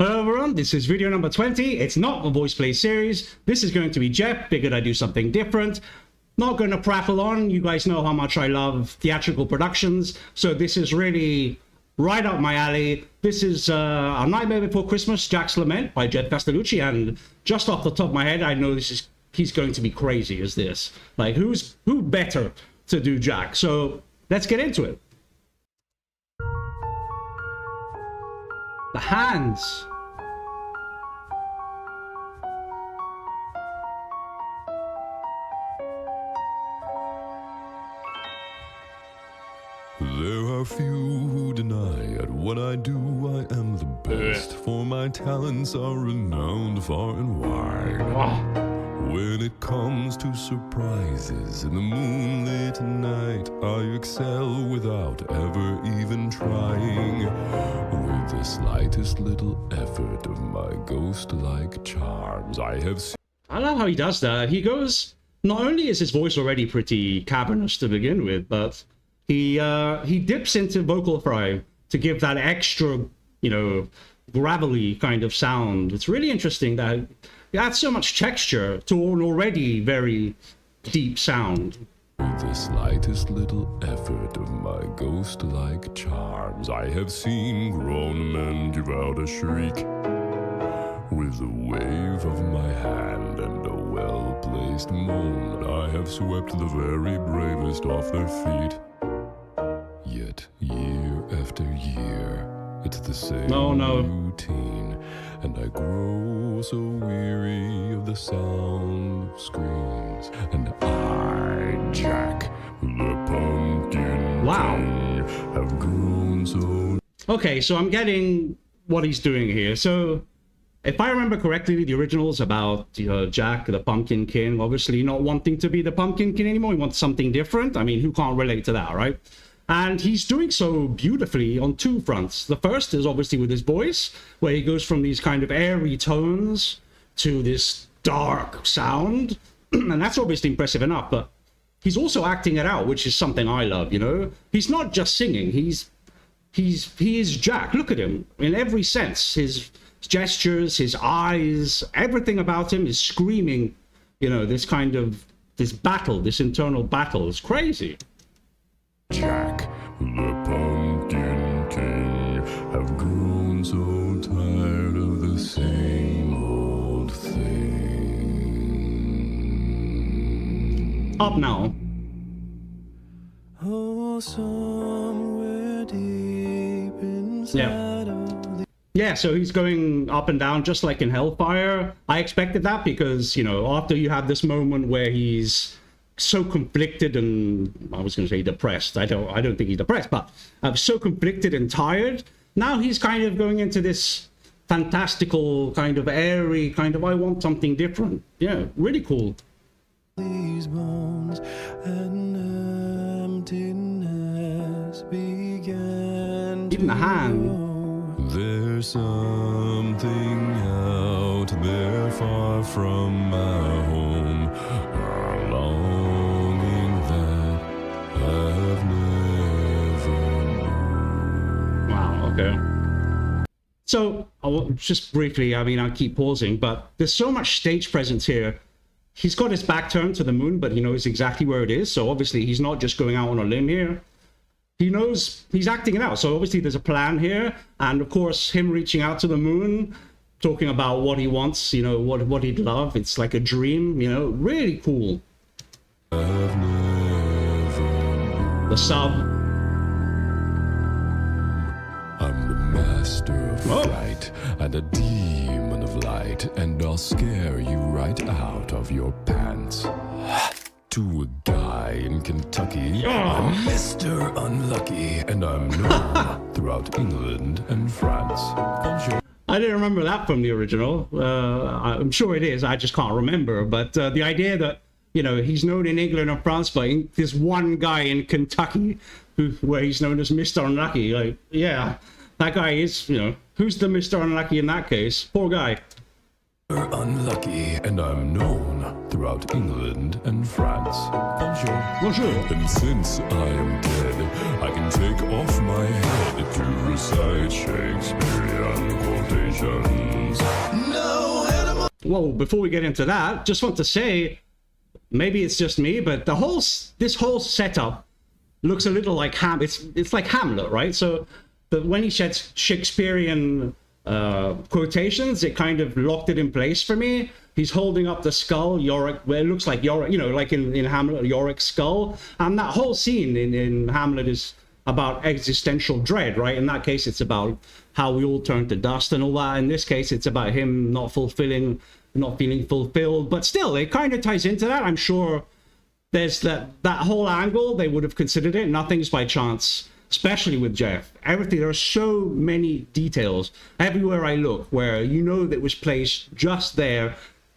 Hello everyone, this is video number 20. It's not a voice play series. This is going to be Geoff. Figured I'd do something different. Not going to prattle on. You guys know how much I love theatrical productions, so this is really right up my alley. This is A Nightmare Before Christmas, Jack's Lament by Geoff Castellucci, and just off the top of my head, I know he's going to be crazy as this. Like, who better to do Jack? So let's get into it. The hands. There are few who deny at what I do I am the best, for my talents are renowned far and wide. When it comes to surprises in the moonlit night, I excel without ever even trying. With the slightest little effort of my ghost-like charms, I have seen... I love how he does that. He goes... Not only is his voice already pretty cavernous to begin with, but he dips into vocal fry to give that extra, gravelly kind of sound. It's really interesting that it adds so much texture to an already very deep sound. With the slightest little effort of my ghost-like charms, I have seen grown men give out a shriek. With a wave of my hand and a well-placed moan, I have swept the very bravest off their feet. Yet year after year, it's the same routine, and I grow so weary of the sound of screams. And I, Jack, the pumpkin king, have grown so... Okay, so I'm getting what he's doing here. So, if I remember correctly, the original's about Jack, the Pumpkin King, obviously not wanting to be the Pumpkin King anymore. He wants something different. I mean, who can't relate to that, right? And he's doing so beautifully on two fronts. The first is obviously with his voice, where he goes from these kind of airy tones to this dark sound. And that's obviously impressive enough, but he's also acting it out, which is something I love, He's not just singing, he is Jack. Look at him in every sense. His gestures, his eyes, everything about him is screaming, this battle, this internal battle. It's crazy. Jack, the pumpkin king, have grown so tired of the same old thing. Up now. Oh, somewhere deep inside of the... Yeah, so he's going up and down just like in Hellfire. I expected that because, after you have this moment where he's so conflicted and I was going to say depressed. I don't think he's depressed, but so conflicted and tired. Now he's kind of going into this fantastical kind of airy kind of I want something different. Yeah, really cool. These bones and emptiness began. Even the hand. There's something out there far from my home. A longing that I've never known. Wow, okay. So, just briefly, I keep pausing, but there's so much stage presence here. He's got his back turned to the moon, but he knows exactly where it is. So obviously he's not just going out on a limb here. He knows he's acting it out. So obviously there's a plan here. And of course, him reaching out to the moon, talking about what he wants, what he'd love. It's like a dream, really cool. I've never known. The sub. I'm the master of flight and a demon of light, and I'll scare you right out of your pants. To a guy in Kentucky, I'm Mr. Unlucky, and I'm known throughout England and France. I didn't remember that from the original. I'm sure it is, I just can't remember. But the idea that, he's known in England and France, but there's one guy in Kentucky where he's known as Mr. Unlucky. Like, yeah, that guy is, who's the Mr. Unlucky in that case? Poor guy. Unlucky, and I'm known throughout England and France. Bonjour. And since I am dead, I can take off my head to recite Shakespearean quotations. quotations. No animal. Whoa, before we get into that, just want to say, maybe it's just me, but this whole setup looks a little like it's like Hamlet, right? So when he says Shakespearean quotations, it kind of locked it in place for me. He's holding up the skull, Yorick, where it looks like Yorick, you know, like in Hamlet, Yorick's skull. And that whole scene in Hamlet is about existential dread, right? In that case, it's about how we all turn to dust and all that. In this case, it's about him not feeling fulfilled. But still, it kind of ties into that. I'm sure there's that whole angle. They would have considered it. Nothing's by chance, especially with Geoff. Everything, there are so many details everywhere I look where you know that was placed just there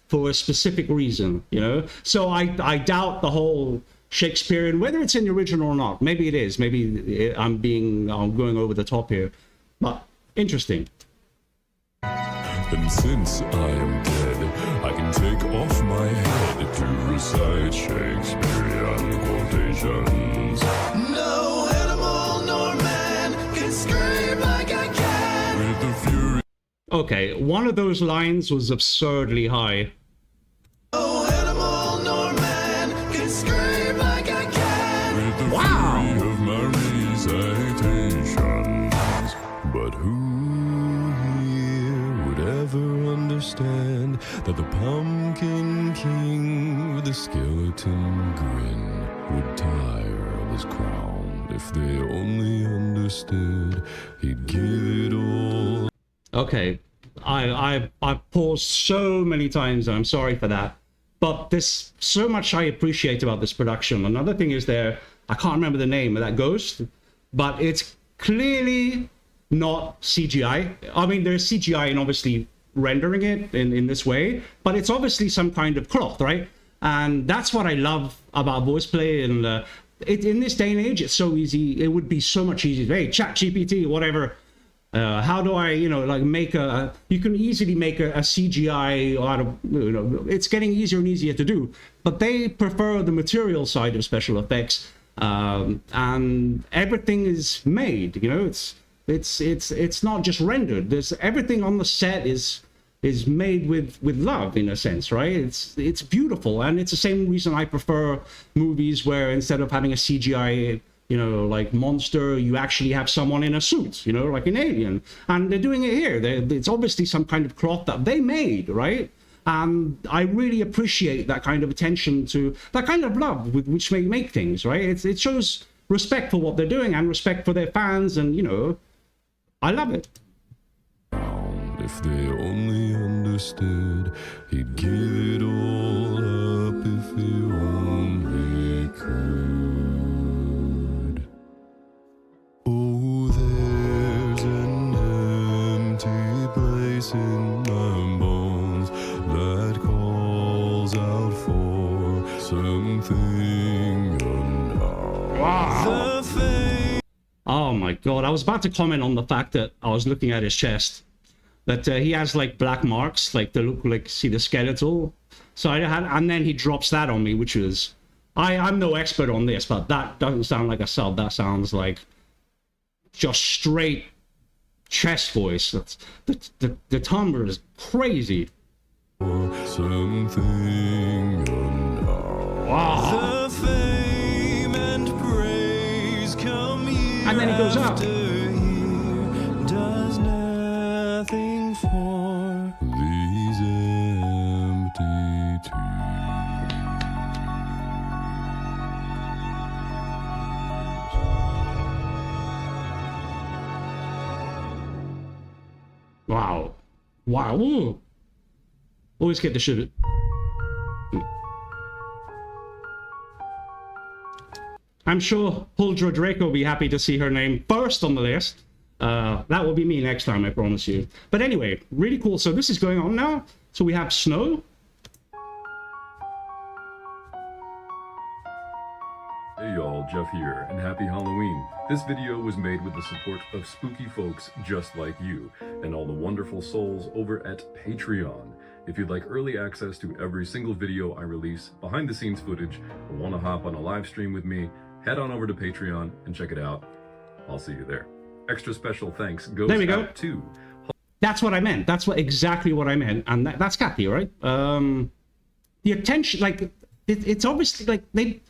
for a specific reason, you know? So I doubt the whole Shakespearean, whether it's in the original or not. Maybe it is. Maybe I'm going over the top here. But interesting. And since I am dead, I can take off my head to recite Shakespearean quotations. No animal nor man can scream like I can. With the fury. Okay, one of those lines was absurdly high. No animal nor man can scream like I can. With the fury of my recitations. But who here would ever understand that the Pumpkin King with a skeleton grin would tire of his crown if they only understood he'd give it all. Okay, I paused so many times, and I'm sorry for that. But there's so much I appreciate about this production. Another thing is I can't remember the name of that ghost, but it's clearly not CGI. I mean, there's CGI in obviously rendering it in this way, but it's obviously some kind of cloth, right? And that's what I love about voice play. And in this day and age, it's so easy. It would be so much easier. Hey, ChatGPT, whatever. How do I, like make you can easily make a CGI out of, it's getting easier and easier to do, but they prefer the material side of special effects, and everything is made, it's not just rendered. There's everything on the set is made with love, in a sense, right? It's beautiful, and it's the same reason I prefer movies where instead of having a CGI like monster, you actually have someone in a suit, like an alien. And they're doing it here. It's obviously some kind of cloth that they made, right? And I really appreciate that kind of attention to that kind of love with which they make things, right? It shows respect for what they're doing and respect for their fans, and I love it. If they only understood, he'd give it all up if he only could. Oh, there's an empty place in my bones that calls out for something unknown. Wow. Oh my god, I was about to comment on the fact that I was looking at his chest, that he has like black marks, like they look like, see the skeletal. So and then he drops that on me, which is, I'm no expert on this, but that doesn't sound like a sub. That sounds like just straight chest voice. That's the timbre is crazy. Something unknown. Wow. The fame and praise come year And then he goes out. Does nothing for these empty tombs. Wow. Wow. Ooh. Always get the shit. I'm sure Huldra Draco will be happy to see her name first on the list. That will be me next time, I promise you. But anyway, really cool. So this is going on now. So we have snow. Hey y'all, Geoff here, and happy Halloween. This video was made with the support of spooky folks just like you, and all the wonderful souls over at Patreon. If you'd like early access to every single video I release, behind the scenes footage, or want to hop on a live stream with me, head on over to Patreon and check it out. I'll see you there. Extra special thanks goes There we go. out to... That's what I meant. That's exactly what I meant. And that's Kathy, right? The attention, like, it's obviously like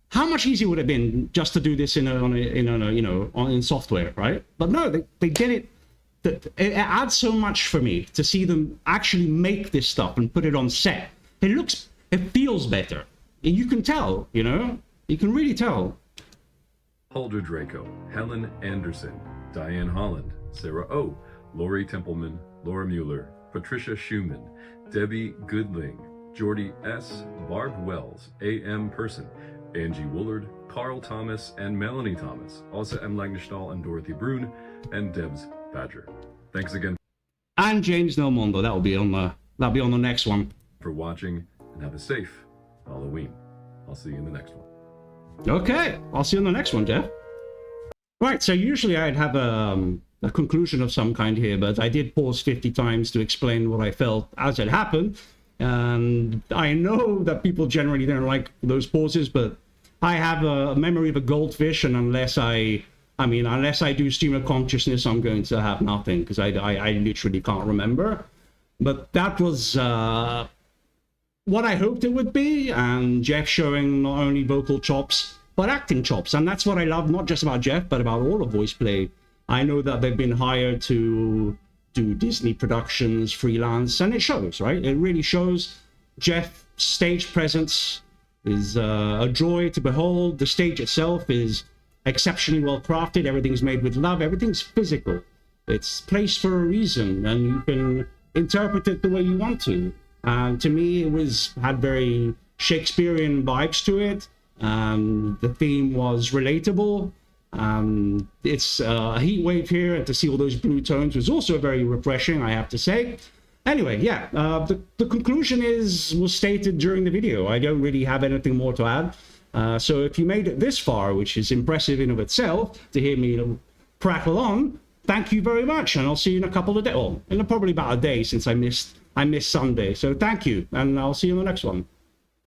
how much easier would it have been just to do this in software, right? But no, they did it. It adds so much for me to see them actually make this stuff and put it on set. It feels better. And you can tell, you can really tell. Halder Draco, Helen Anderson, Diane Holland, Sarah O, Lori Templeman, Laura Mueller, Patricia Schumann, Debbie Goodling, Jordy S, Barb Wells, A.M. Person, Angie Woolard, Carl Thomas, and Melanie Thomas, Elsa M. Lagnestall and Dorothy Brune, and Debs Badger. Thanks again And James Del Mondo, that'll be on the next one. for watching, and have a safe Halloween. I'll see you in the next one. Okay, I'll see you on the next one, Geoff. Right, so usually I'd have a conclusion of some kind here, but I did pause 50 times to explain what I felt as it happened. And I know that people generally don't like those pauses, but I have a memory of a goldfish, and unless I do stream of consciousness, I'm going to have nothing, because I literally can't remember. But that was what I hoped it would be, and Geoff showing not only vocal chops, but acting chops. And that's what I love, not just about Geoff, but about all of voice play. I know that they've been hired to do Disney productions, freelance, and it shows, right? It really shows. Geoff's stage presence is a joy to behold. The stage itself is exceptionally well crafted. Everything's made with love. Everything's physical. It's placed for a reason, and you can interpret it the way you want to. And to me, it had very Shakespearean vibes to it. The theme was relatable. It's a heat wave here, and to see all those blue tones was also very refreshing, I have to say. Anyway, yeah, the conclusion was stated during the video. I don't really have anything more to add. So if you made it this far, which is impressive in of itself, to hear me prattle on, thank you very much, and I'll see you in a couple of days. Well, in probably about a day, since I missed Sunday. So thank you, and I'll see you in the next one.